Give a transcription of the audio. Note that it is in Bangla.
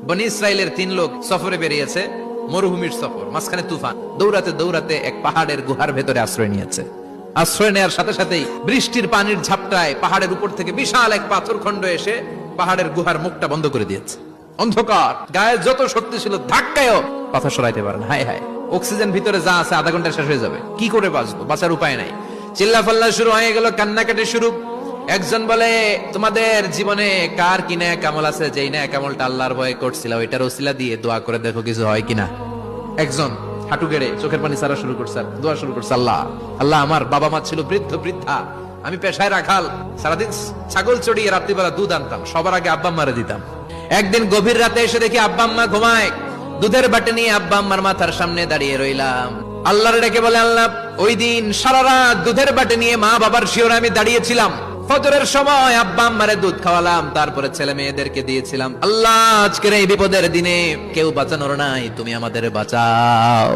বনি ইসরাইলের 3 লোক সফরে বেরিয়েছে, মরুভূমির সফর, মাঝখানে তুফান। দৌড়াতে দৌড়াতে এক পাহাড়ের গুহার ভেতরে আশ্রয় নিয়েছে। আশ্রয় নেওয়ার সাথে সাথেই বৃষ্টির পানির ঝাপটায় পাহাড়ের উপর থেকে বিশাল এক পাথরখণ্ড এসে পাহাড়ের গুহার মুখটা বন্ধ করে দিয়েছে। অন্ধকার, গায়ে যত শক্তি ছিল ধাক্কায়ও পাথর সরাইতে পারে না। হায় হায়, অক্সিজেন ভিতরে যা আছে আধা ঘন্টা শেষ হয়ে যাবে, কি করে বাঁচবো? বাঁচার উপায় নাই। চিল্লাফাল্লা শুরু হয়ে গেল, কান্নাকাটি শুরু। একজন বলে, তোমাদের জীবনে কার কি নেক আমল আছে, যেই নেক আমলটা আল্লাহর ভয়ে করছিল ওইটার ওসিলা দিয়ে দোয়া করে দেখো কিছু হয় কিনা। একজন হাঁটু গেড়ে চোখের পানি ছাড়া শুরু করছে, দোয়া শুরু করছে, আল্লাহ আল্লাহ, আমার বাবা মা ছিল বৃদ্ধ বৃদ্ধা, আমি পেশায় রাখাল, সারাদিন ছাগল চড়িয়ে রাত্রিবেলা দুধ আনতাম, সবার আগে আব্বা আম্মারে দিতাম। একদিন গভীর রাতে এসে দেখি আব্বা আম্মা ঘুমায়, দুধের বাটি নিয়ে আব্বা আম্মার মাথার সামনে দাঁড়িয়ে রইলাম। আল্লাহর ডেকে বলে, আল্লাহ, ওই দিন সারা রাত দুধের বাটি নিয়ে মা বাবার শিওরে আমি দাঁড়িয়েছিলাম, ফজরের সময় আব্বা আম্মারে দুধ খাওয়ালাম, তারপরে ছেলে মেয়েদেরকে দিয়েছিলাম। আল্লাহ, আজকের এই বিপদের দিনে কেউ বাঁচানোর নাই, তুমি আমাদের বাঁচাও।